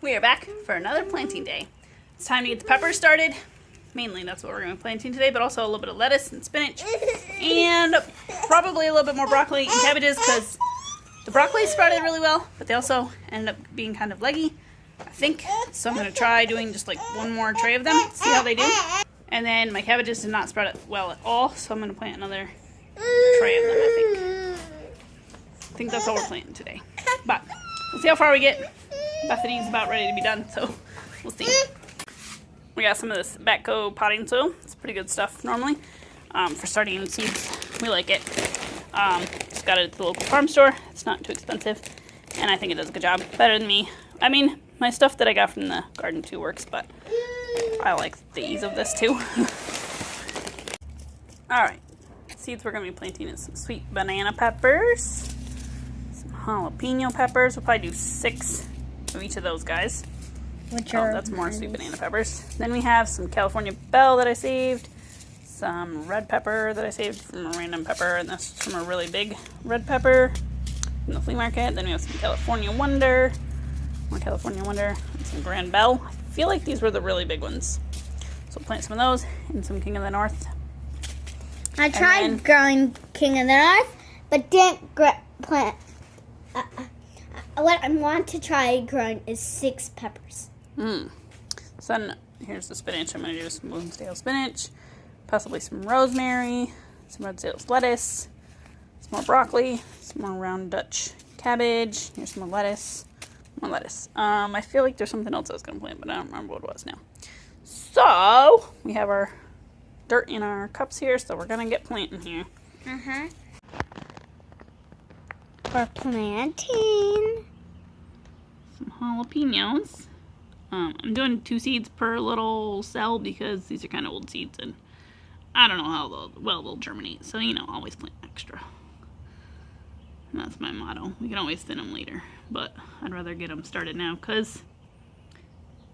We are back for another planting day. It's time to get the peppers started. Mainly that's what we're going to be planting today, but also a little bit of lettuce and spinach and probably a little bit more broccoli and cabbages because the broccoli sprouted really well, but they also ended up being kind of leggy, I think. So I'm going to try doing just like one more tray of them, see how they do. And then my cabbages did not sprout well at all, so I'm going to plant another tray of them, I think that's all we're planting today. But we'll see how far we get. Bethany's about ready to be done, so we'll see. We got some of this Batco potting soil. It's pretty good stuff normally. For starting seeds, we like it. Just got it at the local farm store. It's not too expensive, and I think it does a good job. Better than me. I mean, my stuff that I got from the garden too works, but I like the ease of this too. Alright, seeds we're going to be planting is some sweet banana peppers, some jalapeno peppers. We'll probably do 6 of each of those guys. That's more sweet banana peppers. Then we have some California Bell that I saved, some red pepper that I saved from a random pepper, and this is from a really big red pepper from the flea market. Then we have some California Wonder, more California Wonder, and some Grand Bell. I feel like these were the really big ones. So we'll plant some of those and some King of the North. I tried growing King of the North, but didn't plant. What I want to try growing is 6 peppers. So then here's the spinach. I'm going to do some Bloomsdale spinach, possibly some rosemary, some red sales lettuce, some more broccoli, some more round Dutch cabbage. Here's some more lettuce. More lettuce. I feel like there's something else I was going to plant, but I don't remember what it was now. So we have our dirt in our cups here, so we're going to get planting here. We're planting some jalapenos. I'm doing 2 seeds per little cell because these are kind of old seeds and I don't know how they'll germinate. So, you know, always plant extra. And that's my motto. We can always thin them later, but I'd rather get them started now because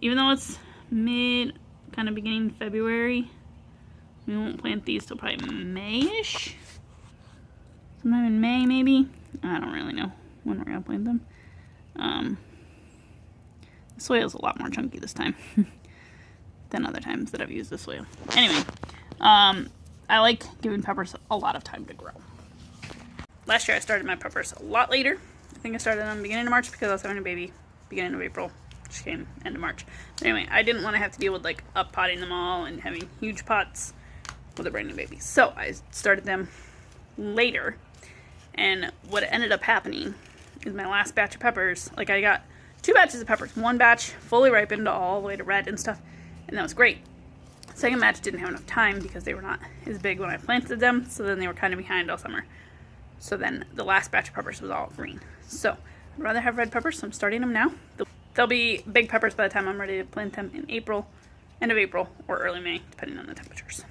even though it's kind of beginning February, we won't plant these till probably May-ish. Sometime in May, maybe. I don't really know when we're going to plant them. The soil is a lot more chunky this time than other times that I've used the soil. Anyway, I like giving peppers a lot of time to grow. Last year I started my peppers a lot later. I think I started them beginning of March because I was having a baby beginning of April. She came end of March. But anyway, I didn't want to have to deal with like up-potting them all and having huge pots with a brand new baby. So I started them later. And what ended up happening is my last batch of peppers, like I got 2 batches of peppers. 1 batch fully ripened all the way to red and stuff, and that was great. Second batch didn't have enough time because they were not as big when I planted them, so then they were kind of behind all summer. So then the last batch of peppers was all green. So I'd rather have red peppers, so I'm starting them now. They'll be big peppers by the time I'm ready to plant them in April, end of April, or early May, depending on the temperatures.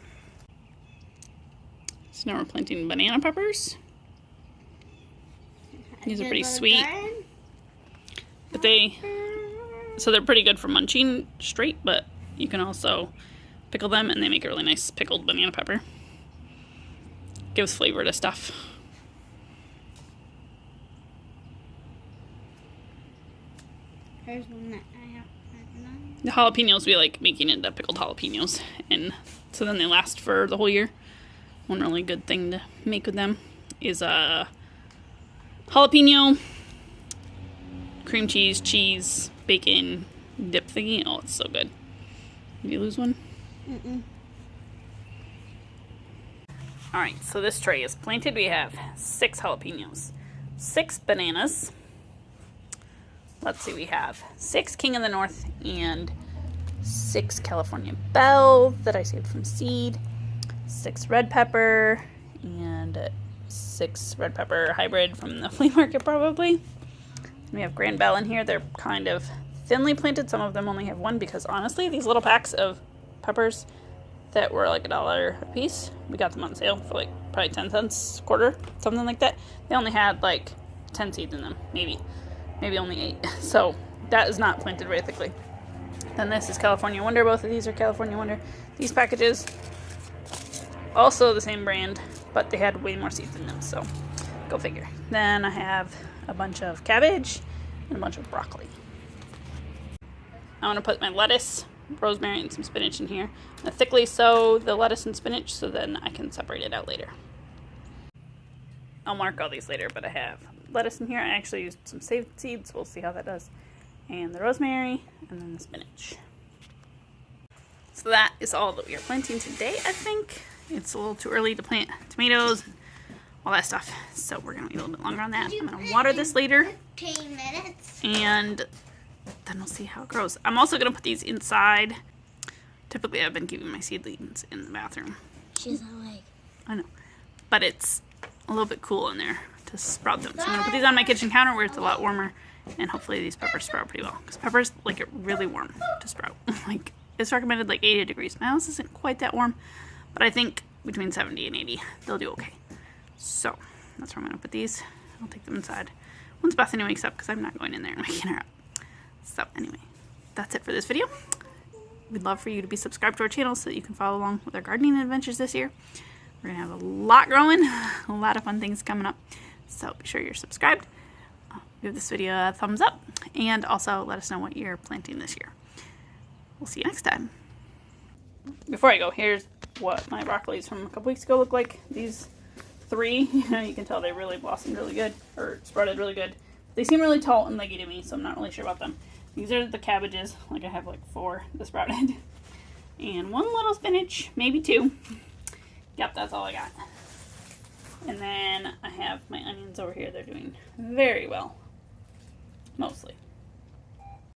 So now we're planting banana peppers. These are pretty sweet, but they're pretty good for munching straight, but you can also pickle them and they make a really nice pickled banana pepper. Gives flavor to stuff. There's one that I have. The jalapenos, we like making into pickled jalapenos, and so then they last for the whole year. One really good thing to make with them is jalapeno, cream cheese, bacon, dip thingy. Oh, it's so good. Did you lose one? Alright, so this tray is planted. We have 6 jalapenos, 6 bananas. Let's see, we have 6 King of the North and 6 California Bell that I saved from seed, 6 red pepper, and 6 red pepper hybrid from the flea market probably. We have Grand Bell in here. They're kind of thinly planted. Some of them only have 1 because honestly these little packs of peppers that were like $1 a piece, we got them on sale for like probably 10 cents a quarter, something like that. They only had like 10 seeds in them, maybe only 8. So that is not planted very thickly. Then this is California Wonder. Both of these are California Wonder. These packages, also the same brand, but they had way more seeds in them, so go figure. Then I have a bunch of cabbage and a bunch of broccoli. I want to put my lettuce, rosemary, and some spinach in here. I'm gonna thickly sow the lettuce and spinach so then I can separate it out later. I'll mark all these later, but I have lettuce in here. I actually used some saved seeds. We'll see how that does. And the rosemary, and then the spinach. So that is all that we are planting today, I think. It's a little too early to plant tomatoes, all that stuff. So we're going to wait a little bit longer on that. I'm going to water this later. 15 minutes. And then we'll see how it grows. I'm also going to put these inside. Typically, I've been keeping my seedlings in the bathroom. She's awake. I know. But it's a little bit cool in there to sprout them. So I'm going to put these on my kitchen counter where it's a lot warmer. And hopefully these peppers sprout pretty well. Because peppers like it really warm to sprout. Like, it's recommended like 80 degrees. My house isn't quite that warm. But I think between 70 and 80, they'll do okay. So, that's where I'm going to put these. I'll take them inside once Bethany wakes up because I'm not going in there and waking her up. So, anyway, that's it for this video. We'd love for you to be subscribed to our channel so that you can follow along with our gardening adventures this year. We're going to have a lot growing, a lot of fun things coming up. So, be sure you're subscribed. Give this video a thumbs up and also let us know what you're planting this year. We'll see you next time. Before I go, here's what my broccolis from a couple weeks ago look like. These 3, you can tell they really blossomed really good, or sprouted really good. They seem really tall and leggy to me, so I'm not really sure about them. These are the cabbages. Like I have like 4 that sprouted. And 1 little spinach, maybe 2. Yep, that's all I got. And then I have my onions over here. They're doing very well. Mostly.